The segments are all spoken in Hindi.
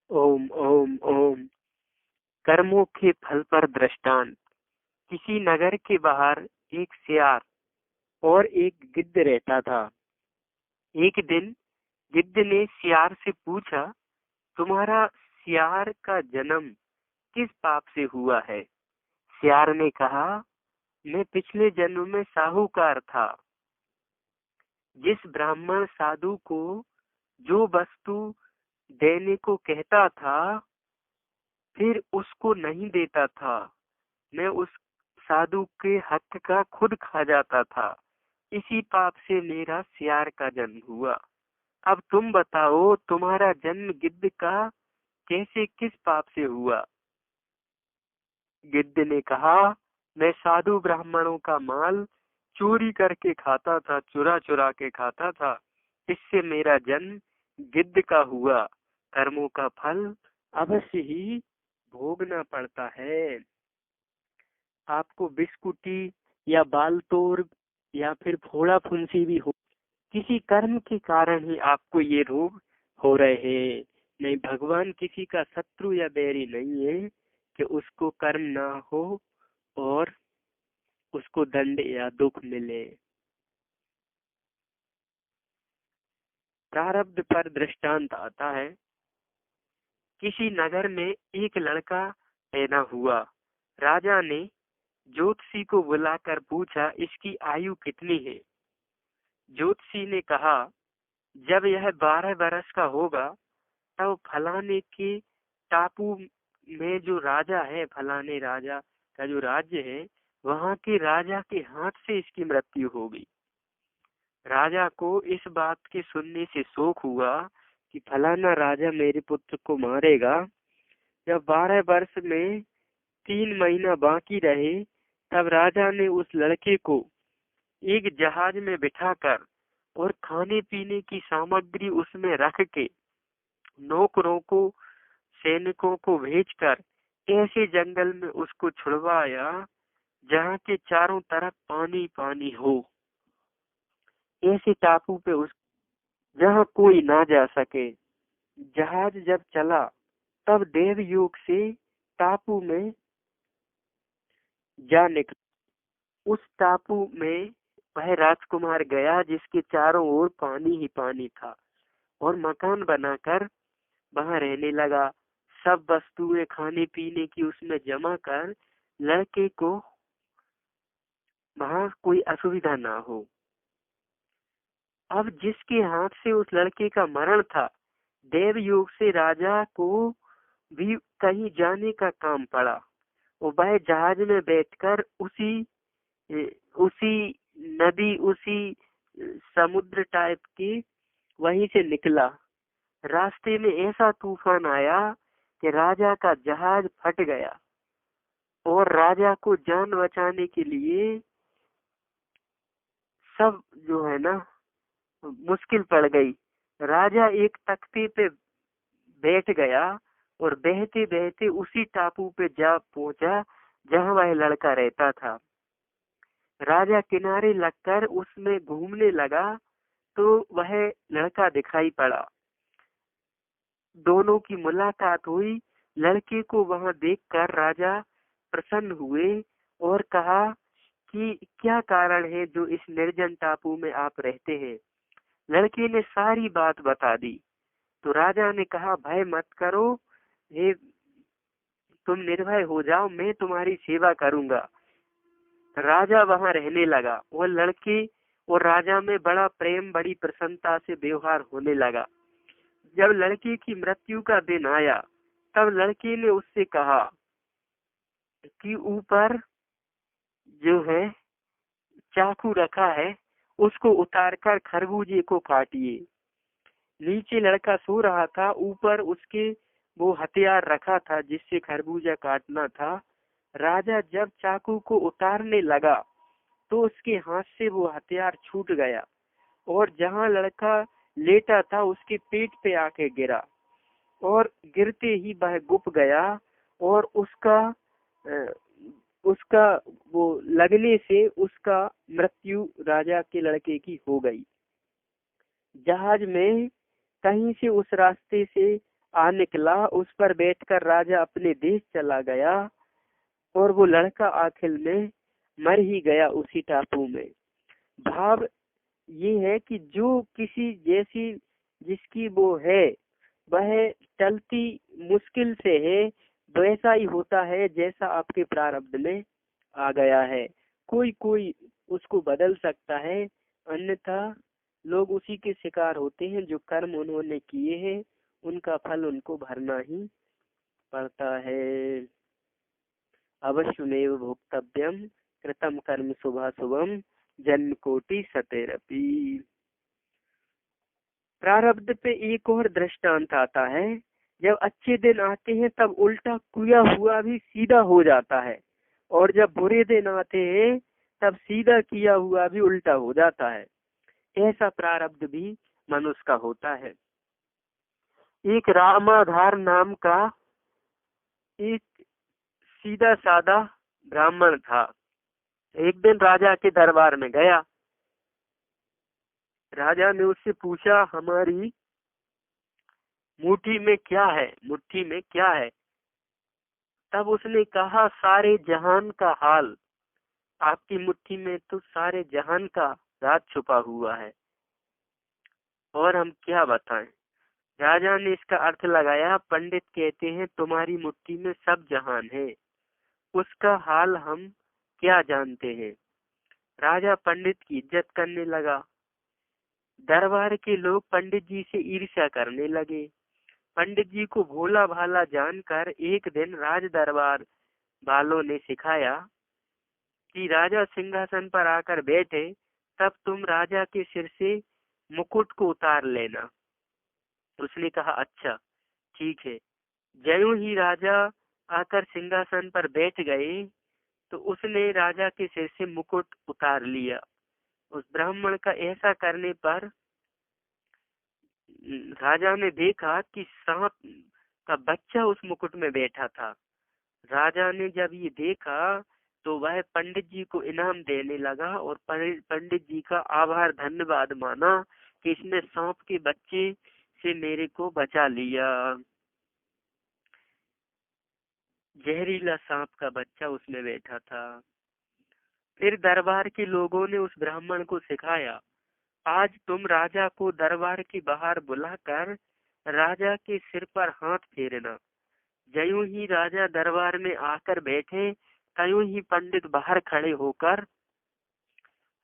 ओम ओम ओम। कर्मों के फल पर दृष्टांत। किसी नगर के बाहर एक सियार और एक गिद्ध रहता था। एक दिन गिद्ध ने सियार से पूछा, तुम्हारा सियार का जन्म किस पाप से हुआ है? सियार ने कहा, मैं पिछले जन्म में साहूकार था। जिस ब्राह्मण साधु को जो वस्तु देने को कहता था, फिर उसको नहीं देता था, मैं उस साधु के हक का खुद खा जाता था। इसी पाप से मेरा सियार का जन्म हुआ। अब तुम बताओ, तुम्हारा जन्म गिद्ध का कैसे किस पाप से हुआ? गिद्ध ने कहा, मैं साधु ब्राह्मणों का माल चोरी करके खाता था, चुरा चुरा के खाता था। इससे मेरा जन्म गिद्ध का हुआ। कर्मों का फल अवश्य ही भोगना पड़ता है। आपको बिस्कुटी या बाल तोड़ या फिर फोड़ा फुंसी भी हो, किसी कर्म के कारण ही आपको ये रोग हो रहे हैं। नहीं, भगवान किसी का शत्रु या बैरी नहीं है कि उसको कर्म ना हो और उसको दंड या दुख मिले। प्रारब्ध पर दृष्टांत आता है। किसी नगर में एक लड़का पैदा हुआ। राजा ने ज्योतिषी को बुलाकर पूछा, इसकी आयु कितनी है? ज्योतिषी ने कहा, जब यह 12 बरस का होगा तब फलाने के टापू में जो राजा है, फलाने राजा का जो राज्य है, वहाँ के राजा के हाथ से इसकी मृत्यु होगी। राजा को इस बात के सुनने से शोक हुआ कि फलाना राजा मेरे पुत्र को मारेगा। जब 12 वर्ष में 3 महीना बाकी रहे, तब राजा ने उस लड़के को एक जहाज में बिठाकर और खाने पीने की सामग्री उसमें रख के नौकरों को, सैनिकों को भेजकर ऐसे जंगल में उसको छुड़वाया जहाँ के चारों तरफ पानी पानी हो। ऐसे टापू पे उस जहाँ कोई ना जा सके। जहाज जब चला तब देवयोग से टापू में जा निकला। उस टापू में वह राजकुमार गया जिसके चारों ओर पानी ही पानी था, और मकान बनाकर वहां रहने लगा। सब वस्तुएं खाने पीने की उसमें जमा कर लड़के को वहां कोई असुविधा ना हो। अब जिसके हाथ से उस लड़के का मरण था, देवयोग से राजा को भी कहीं जाने का काम पड़ा। वो वह जहाज में बैठकर उसी नदी, उसी समुद्र टाइप की वहीं से निकला। रास्ते में ऐसा तूफान आया कि राजा का जहाज फट गया और राजा को जान बचाने के लिए सब जो है ना मुश्किल पड़ गई। राजा एक तख्ते पे बैठ गया और बहते बहते उसी टापू पे जा पहुंचा जहां वह लड़का रहता था। राजा किनारे लगकर उसमें घूमने लगा तो वह लड़का दिखाई पड़ा। दोनों की मुलाकात हुई। लड़के को वहां देखकर राजा प्रसन्न हुए और कहा कि क्या कारण है जो इस निर्जन टापू में आप रहते हैं? लड़के ने सारी बात बता दी। तो राजा ने कहा, भय मत करो, हे तुम निर्भय हो जाओ, मैं तुम्हारी सेवा करूंगा। राजा वहां रहने लगा और लड़के और राजा में बड़ा प्रेम, बड़ी प्रसन्नता से व्यवहार होने लगा। जब लड़के की मृत्यु का दिन आया तब लड़के ने उससे कहा कि ऊपर जो है चाकू रखा है, उसको उतारकर खरबूजे को काटिए। नीचे लड़का सो रहा था, ऊपर उसके वो हथियार रखा था जिससे खरबूजा काटना था। राजा जब चाकू को उतारने लगा तो उसके हाथ से वो हथियार छूट गया और जहां लड़का लेटा था उसके पेट पे आके गिरा, और गिरते ही वह गुप गया और अ, उसका वो लगने से उसका मृत्यु राजा के लड़के की हो गई। जहाज में कहीं से उस रास्ते से आ निकला। उस पर बैठकर राजा अपने देश चला गया और वो लड़का आखिर में मर ही गया उसी टापू में। भाव ये है कि जो किसी जैसी जिसकी वो है वह चलती मुश्किल से है, वैसा ही होता है जैसा आपके प्रारब्ध में आ गया है। कोई कोई उसको बदल सकता है, अन्यथा लोग उसी के शिकार होते हैं। जो कर्म उन्होंने किए हैं उनका फल उनको भरना ही पड़ता है। अवश्यमेव भोक्तव्यम कृतम कर्म शुभाशुभम जन्म कोटि सतेरपि। प्रारब्ध पे एक और दृष्टांत आता है। जब अच्छे दिन आते हैं तब उल्टा किया हुआ भी सीधा हो जाता है, और जब बुरे दिन आते हैं तब सीधा किया हुआ भी उल्टा हो जाता है। ऐसा प्रारब्ध भी मनुष्य का होता है। एक रामाधार नाम का एक सीधा साधा ब्राह्मण था। एक दिन राजा के दरबार में गया। राजा ने उससे पूछा, हमारी मुट्ठी में क्या है, मुट्ठी में क्या है? तब उसने कहा, सारे जहान का हाल। आपकी मुट्ठी में तो सारे जहान का राज छुपा हुआ है, और हम क्या बताएं। राजा ने इसका अर्थ लगाया, पंडित कहते हैं तुम्हारी मुट्ठी में सब जहान है, उसका हाल हम क्या जानते हैं। राजा पंडित की इज्जत करने लगा। दरबार के लोग पंडित जी से ईर्ष्या करने लगे। पंडित जी को भोला भाला जानकर एक दिन राज दरबार वालों ने सिखाया कि राजा सिंहासन पर आकर बैठे तब तुम राजा के सिर से मुकुट को उतार लेना। उसने कहा, अच्छा ठीक है। ज्यों ही राजा आकर सिंहासन पर बैठ गए तो उसने राजा के सिर से मुकुट उतार लिया। उस ब्राह्मण का ऐसा करने पर राजा ने देखा कि सांप का बच्चा उस मुकुट में बैठा था। राजा ने जब ये देखा तो वह पंडित जी को इनाम देने लगा और पंडित जी का आभार धन्यवाद माना कि इसने सांप के बच्चे से मेरे को बचा लिया। जहरीला सांप का बच्चा उसमें बैठा था। फिर दरबार के लोगों ने उस ब्राह्मण को सिखाया, आज तुम राजा को दरबार के बाहर बुलाकर राजा के सिर पर हाथ फेरना। ज्यों ही राजा दरबार में आकर बैठे त्यों ही पंडित बाहर खड़े होकर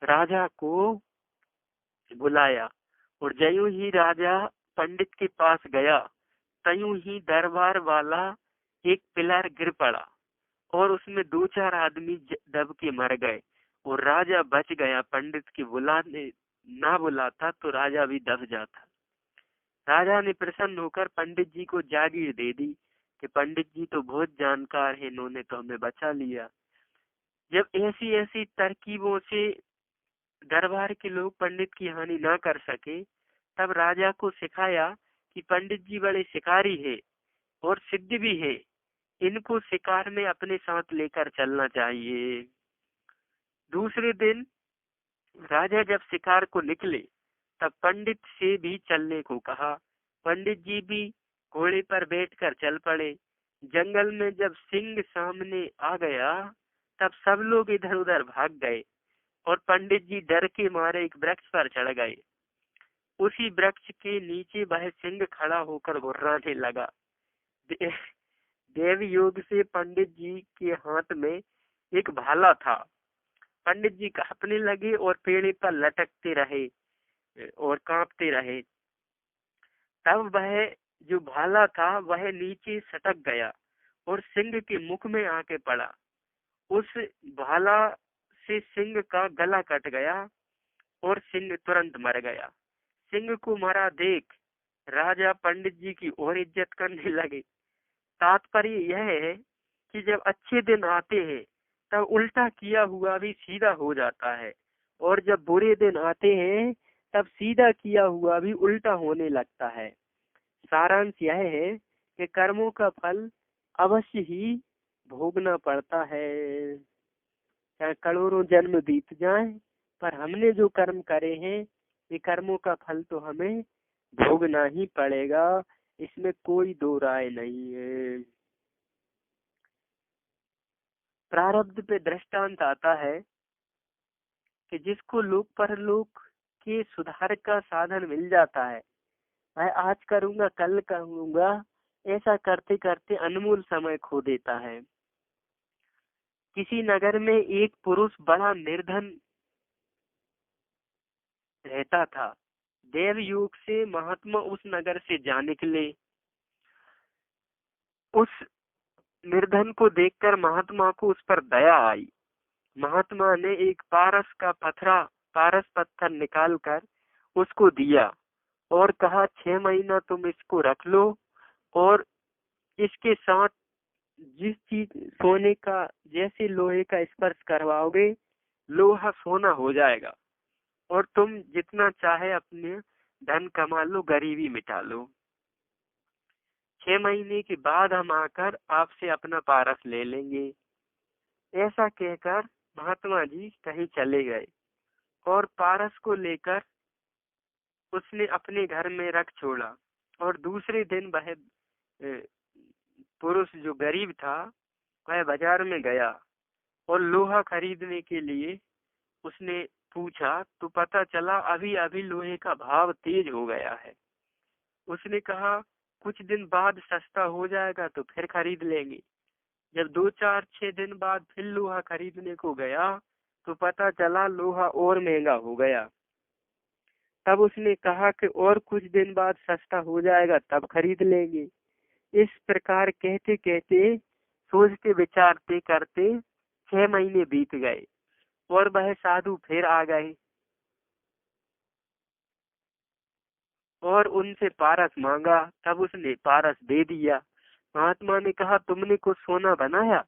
राजा को बुलाया, और ज्यों ही राजा पंडित के पास गया त्यों ही दरबार वाला एक पिलर गिर पड़ा और उसमें दो चार आदमी दब के मर गए और राजा बच गया। पंडित के बुलाने ना बुलाता तो राजा भी दब जाता। राजा ने प्रसन्न होकर पंडित जी को जागीर दे दी कि पंडित जी तो बहुत जानकार है, इन्होंने तो हमें बचा लिया। जब ऐसी ऐसी तरकीबों से दरबार के लोग पंडित की हानि ना कर सके तब राजा को सिखाया कि पंडित जी बड़े शिकारी है और सिद्ध भी है, इनको शिकार में अपने साथ लेकर चलना चाहिए। दूसरे दिन राजा जब शिकार को निकले तब पंडित से भी चलने को कहा। पंडित जी भी घोड़े पर बैठकर चल पड़े। जंगल में जब सिंह सामने आ गया तब सब लोग इधर उधर भाग गए और पंडित जी डर के मारे एक वृक्ष पर चढ़ गए। उसी वृक्ष के नीचे वह सिंह खड़ा होकर घुर्राने लगा। देव योग से पंडित जी के हाथ में एक भाला था। पंडित जी कांपने लगे और पेड़ पर लटकते रहे और कांपते रहे। तब वह जो भाला था वह नीचे सटक गया और सिंह के मुख में आके पड़ा। उस भाला से सिंह का गला कट गया और सिंह तुरंत मर गया। सिंह को मरा देख राजा पंडित जी की और इज्जत करने लगे। तात्पर्य यह है कि जब अच्छे दिन आते हैं तब उल्टा किया हुआ भी सीधा हो जाता है, और जब बुरे दिन आते हैं तब सीधा किया हुआ भी उल्टा होने लगता है। सारांश यह है कि कर्मों का फल अवश्य ही भोगना पड़ता है। चाहे करोड़ों जन्म बीत जाएं, पर हमने जो कर्म करे हैं ये कर्मों का फल तो हमें भोगना ही पड़ेगा। इसमें कोई दो राय नहीं है। प्रारब्ध पे दृष्टांत आता है कि जिसको लोक परलोक के सुधार का साधन मिल जाता है, मैं आज करूंगा कल करूंगा ऐसा करते करते अनमोल समय खो देता है। किसी नगर में एक पुरुष बड़ा निर्धन रहता था। देव योग से महात्मा उस नगर से जा निकले। उस निर्धन को देखकर महात्मा को उस पर दया आई। महात्मा ने एक पारस पत्थर निकालकर उसको दिया और कहा 6 महीना तुम इसको रख लो और इसके साथ जिस चीज सोने का जैसे लोहे का स्पर्श करवाओगे लोहा सोना हो जाएगा और तुम जितना चाहे अपने धन कमा लो, गरीबी मिटा लो। 6 महीने के बाद हम आकर आपसे अपना पारस ले लेंगे। ऐसा कहकर महात्मा जी कहीं चले गए और पारस को लेकर उसने अपने घर में रख छोड़ा। और दूसरे दिन वह पुरुष जो गरीब था वह बाजार में गया और लोहा खरीदने के लिए उसने पूछा तो पता चला अभी अभी लोहे का भाव तेज हो गया है। उसने कहा कुछ दिन बाद सस्ता हो जाएगा तो फिर खरीद लेंगे। जब 2 4 6 दिन बाद फिर लोहा खरीदने को गया तो पता चला लोहा और महंगा हो गया। तब उसने कहा कि और कुछ दिन बाद सस्ता हो जाएगा तब खरीद लेंगे। इस प्रकार कहते कहते सोचते विचारते करते 6 महीने बीत गए और वह साधु फिर आ गए और उनसे पारस मांगा। तब उसने पारस दे दिया। महात्मा ने कहा तुमने कुछ सोना बनाया?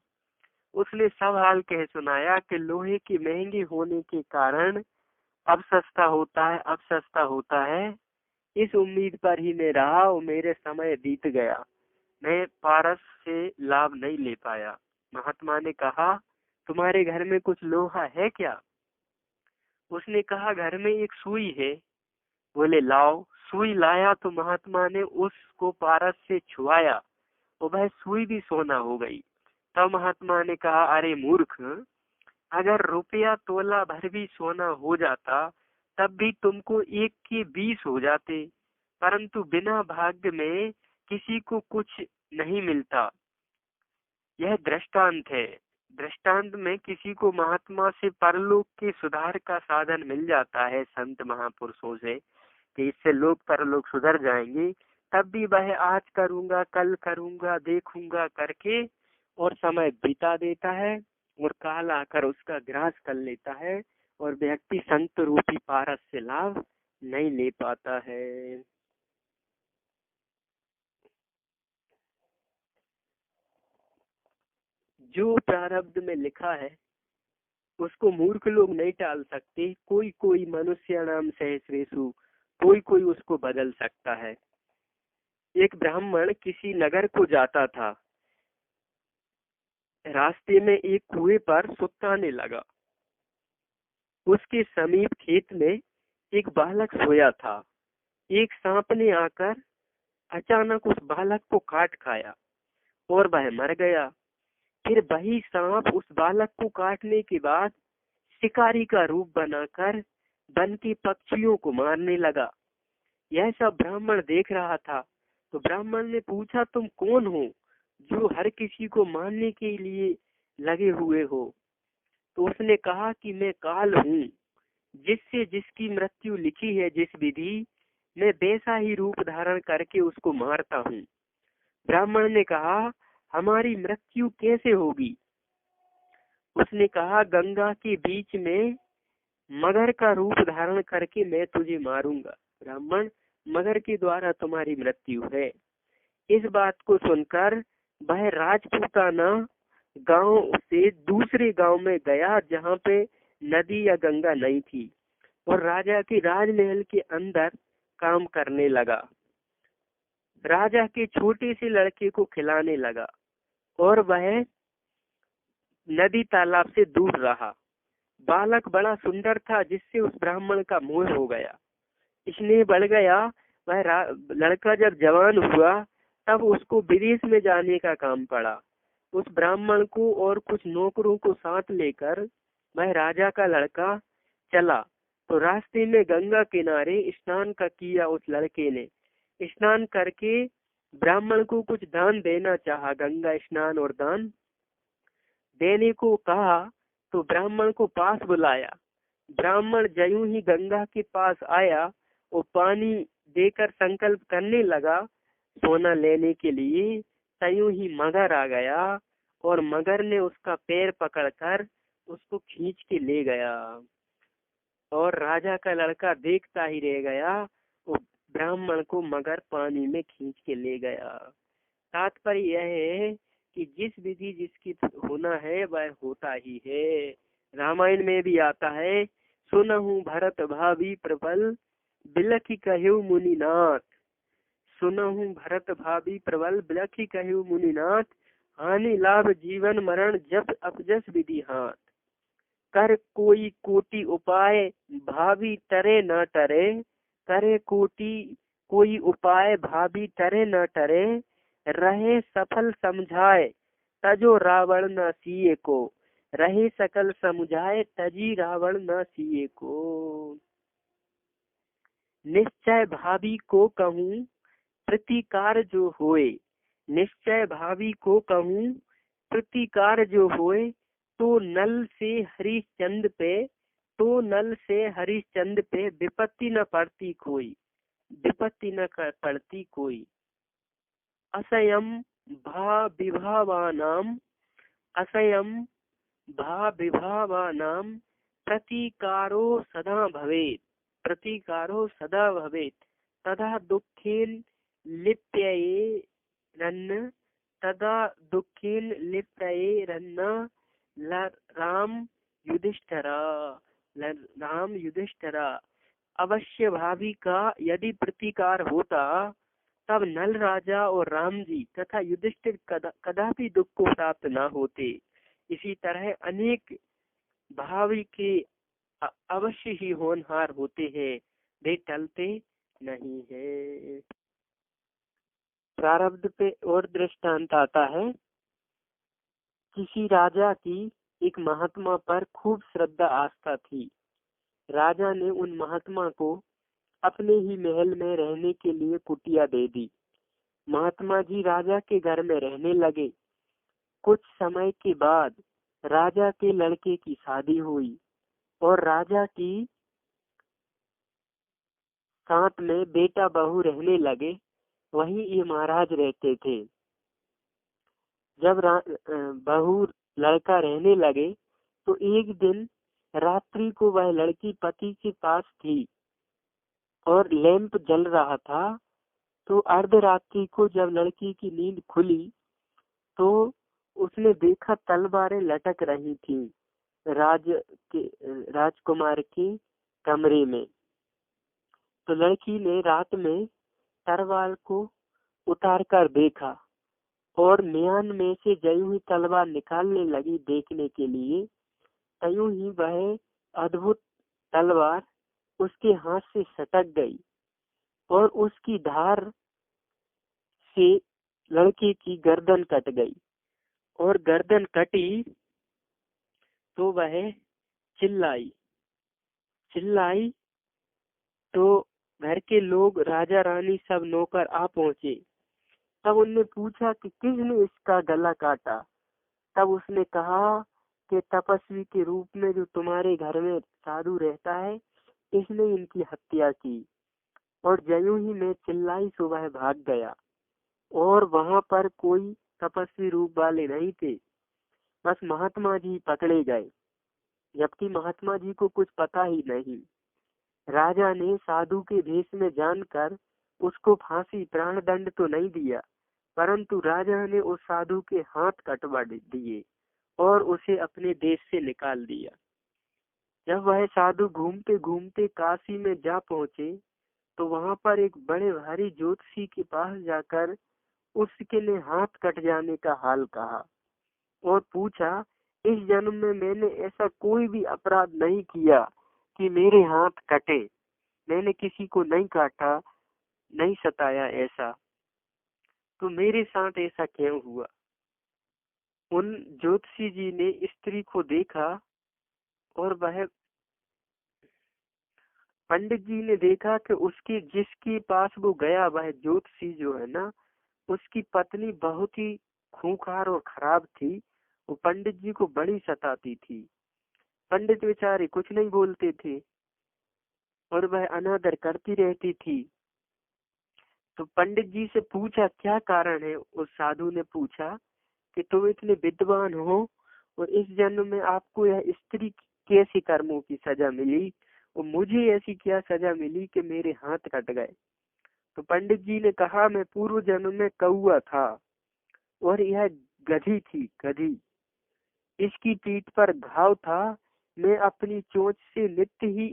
उसने सब हाल कह सुनाया कि लोहे की महंगी होने के कारण अब सस्ता होता है, अब सस्ता होता है। इस उम्मीद पर ही मैं रहा और मेरे समय बीत गया, मैं पारस से लाभ नहीं ले पाया। महात्मा ने कहा तुम्हारे घर में कुछ लोहा है क्या? उसने कहा घर में एक सुई है। बोले लाओ। सुई लाया तो महात्मा ने उसको पारस से छुआया और वह सुई भी सोना हो गई। तब महात्मा ने कहा अरे मूर्ख, अगर रुपया तोला भर भी सोना हो जाता तब भी तुमको 1 के 20 हो जाते, परंतु बिना भाग्य में किसी को कुछ नहीं मिलता। यह दृष्टांत है। दृष्टांत में किसी को महात्मा से परलोक के सुधार का साधन मिल जाता है संत महापुरुषों से कि इससे लोग परलोक सुधर जाएंगे, तब भी वह आज करूंगा कल करूंगा देखूंगा करके और समय बिता देता है और काल आकर उसका ग्रास कर लेता है और व्यक्ति संत रूपी पारस से लाभ नहीं ले पाता है। जो प्रारब्ध में लिखा है उसको मूर्ख लोग नहीं टाल सकते। कोई कोई मनुष्य नाम सहस्रेशु, कोई कोई उसको बदल सकता है। एक ब्राह्मण किसी नगर को जाता था। रास्ते में एक कुएं पर सुताने लगा। उसके समीप खेत में एक बालक सोया था। एक सांप ने आकर अचानक उस बालक को काट खाया और वह मर गया। फिर वही सांप उस बालक को काटने के बाद शिकारी का रूप बनाकर वन के पक्षियों को मारने लगा। यह सब ब्राह्मण देख रहा था। तो ब्राह्मण ने पूछा तुम कौन हो जो हर किसी को मारने के लिए लगे हुए हो? तो उसने कहा कि मैं काल हूँ, जिससे जिसकी मृत्यु लिखी है जिस विधि मैं वैसा ही रूप धारण करके उसको मारता हूँ। ब्राह्मण ने कहा हमारी मृत्यु कैसे होगी? उसने कहा गंगा के बीच में मगर का रूप धारण करके मैं तुझे मारूंगा। ब्राह्मण मगर के द्वारा तुम्हारी मृत्यु है। इस बात को सुनकर वह राजपूताना गांव से दूसरे गांव में गया जहाँ पे नदी या गंगा नहीं थी और राजा के राजमहल के अंदर काम करने लगा। राजा के छोटे से लड़के को खिलाने लगा और वह नदी तालाब से दूर रहा। बालक बड़ा सुंदर था जिससे उस ब्राह्मण का मोह हो गया। स्नेह बढ़ गया लड़का जब जवान हुआ तब उसको विदेश में जाने का काम पड़ा। उस ब्राह्मण को और कुछ नौकरों को साथ लेकर वह राजा का लड़का चला। तो रास्ते में गंगा किनारे स्नान का किया उस लड़के ने। स्नान करके ब्राह्मण को कुछ दान देना चाहा, गंगा स्नान और दान देने को कहा। तो ब्राह्मण को पास बुलाया। ब्राह्मण ज्यों ही गंगा के पास आया वो पानी देकर संकल्प करने लगा सोना लेने के लिए, त्यों ही मगर आ गया और मगर ने उसका पैर पकड़कर उसको खींच के ले गया और राजा का लड़का देखता ही रह गया। वो ब्राह्मण को मगर पानी में खींच के ले गया। तात्पर्य यह है कि जिस विधि जिसकी होना है वह होता ही है। रामायण में भी आता है, सुनहु भरत भावी प्रबल बिलखि कहु मुनिनाथ। सुनहु भरत भावी प्रबल बिलखि कहु मुनिनाथ, हानि लाभ जीवन मरण जप अपजस विधि हाथ। कर कोई कोटि उपाय भावी तरे न टरे, करे कोटि कोई उपाय भावी तरे न टरे, रहे सफल समझाए तजो रावण न सिए को, रहे सकल समझाए तजी रावण न सिए को। निश्चय भावी को कहूँ प्रतिकार जो होए, निश्चय भावी को कहूँ प्रतिकार जो होए, तो नल से हरिश्चंद पे, तो नल से हरिश्चंद पे विपत्ति न पड़ती कोई, विपत्ति न पड़ती कोई। असयम भा विभावानाम, असयम भा विभावानाम प्रतिकारो सदा भवेत्, प्रतिकारो सदा भवेत्, तदा दुःखेन लिप्येरन्न, तदा दुःखेन लिप्येरन्न राम युधिष्ठिरा, राम युधिष्ठिरा। अवश्य भावी का यदि प्रतिकार होता तब नल राजा और राम जी तथा युधिष्ठिर कदापि दुख को प्राप्त न होते। इसी तरह अनेक भावी के अवश्य ही होनहार होते हैं, वे टलते नहीं है। प्रारब्ध पे और दृष्टांत आता है। किसी राजा की एक महात्मा पर खूब श्रद्धा आस्था थी। राजा ने उन महात्मा को अपने ही महल में रहने के लिए कुटिया दे दी। महात्मा जी राजा के घर में रहने लगे। कुछ समय के बाद राजा के लड़के की शादी हुई और राजा की साथ में बेटा बहू रहने लगे। वहीं ये महाराज रहते थे। जब बहू लड़का रहने लगे तो एक दिन रात्रि को वह लड़की पति के पास थी और लैंप जल रहा था। तो अर्धरात्रि को जब लड़की की नींद खुली तो उसने देखा तलवारें लटक रही थी राजकुमार के कमरे में। तो लड़की ने रात में तलवार को उतार कर देखा और म्यान में से ज्यों ही तलवार निकालने लगी देखने के लिए, त्यों ही वह अद्भुत तलवार उसके हाथ से सटक गई और उसकी धार से लड़के की गर्दन कट गई। और गर्दन कटी तो वह चिल्लाई तो घर के लोग राजा रानी सब नौकर आ पहुंचे। तब उनने पूछा कि किसने इसका गला काटा। तब उसने कहा कि तपस्वी के रूप में जो तुम्हारे घर में साधु रहता है इसने इनकी हत्या की। और ज्यों ही मैं चिल्लाई सो वह भाग गया और वहां पर कोई तपस्वी रूप वाले नहीं थे, बस महात्मा जी पकड़े गए, जबकि महात्मा जी को कुछ पता ही नहीं। राजा ने साधु के भेष में जानकर उसको फांसी प्राण दंड तो नहीं दिया, परंतु राजा ने उस साधु के हाथ कटवा दिए और उसे अपने देश से निकाल दिया। जब वह साधु घूमते घूमते काशी में जा पहुंचे तो वहां पर एक बड़े भारी ज्योतिषी के पास जाकर उसके ने हाथ कट जाने का हाल कहा और पूछा, इस जन्म में मैंने ऐसा कोई भी अपराध नहीं किया कि मेरे हाथ कटे, मैंने किसी को नहीं काटा, नहीं सताया ऐसा, तो मेरे साथ ऐसा क्यों हुआ। उन ज्योतिषी जी ने स्त्री को देखा और वह पंडित जी ने देखा कि उसकी जिसके पास वो गया वह ज्योतिषी जो है ना, उसकी पत्नी बहुत ही खूंखार और खराब थी। वो पंडित जी को बड़ी सताती थी। पंडित बेचारे कुछ नहीं बोलते थे और वह अनादर करती रहती थी। तो पंडित जी से पूछा क्या कारण है। उस साधु ने पूछा कि तुम इतने विद्वान हो और इस जन्म में आपको यह स्त्री कैसी कर्मों की सजा मिली और मुझे ऐसी क्या सजा मिली कि मेरे हाथ कट गए। तो पंडित जी ने कहा मैं पूर्व जन्म में कौआ था और यह गधी थी, गधी। इसकी पीठ पर घाव था। मैं अपनी चोंच से नित्य ही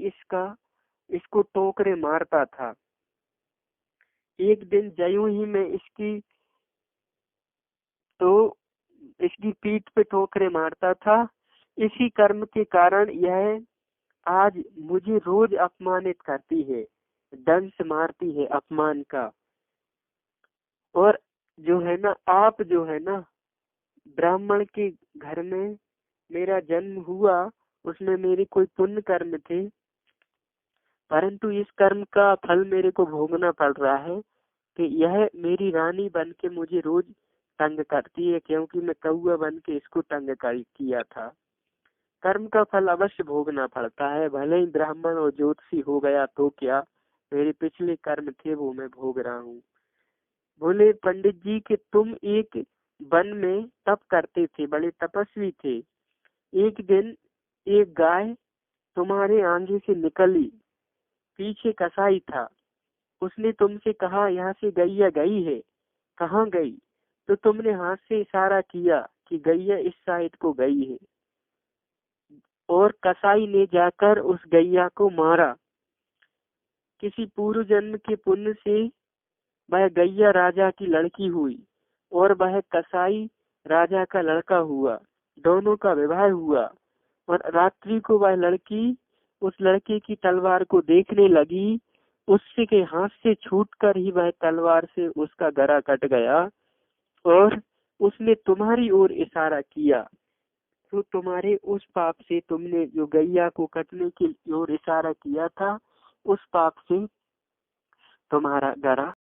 इसको टोकरे मारता था। एक दिन ज्यों ही मैं इसकी पीठ पे ठोकरे मारता था। इसी कर्म के कारण यह आज मुझे रोज अपमानित करती है, दंश मारती है अपमान का। और जो है ना, आप जो है ना, ब्राह्मण के घर में मेरा जन्म हुआ, उसमें मेरे कोई पुण्य कर्म थे, परंतु इस कर्म का फल मेरे को भोगना पड़ रहा है कि यह मेरी रानी बन के मुझे रोज तंग करती है, क्योंकि मैं कौआ बन के इसको तंग किया था। कर्म का फल अवश्य भोगना पड़ता है, भले ही ब्राह्मण और ज्योतिषी हो गया तो क्या, मेरे पिछले कर्म थे वो मैं भोग रहा हूँ। बोले पंडित जी कि तुम एक वन में तप करते थे, बड़े तपस्वी थे। एक दिन एक गाय तुम्हारे आगे से निकली, पीछे कसाई था। उसने तुमसे कहा यहाँ से गैया गई है। कहाँ गई? तो तुमने हाथ से इशारा किया कि गैया इस साइड को गई है, और कसाई ने जाकर उस गैया को मारा। किसी पूर्व जन्म के पुण्य से वह गैया राजा की लड़की हुई और वह कसाई राजा का लड़का हुआ। दोनों का विवाह हुआ और रात्रि को वह लड़की उस लड़के की तलवार को देखने लगी। उससे के हाथ से छूटकर ही वह तलवार से उसका गला कट गया और उसने तुम्हारी ओर इशारा किया। तो तुम्हारे उस पाप से, तुमने जो गैया को कटने की ओर इशारा किया था, उस पाप से तुम्हारा गला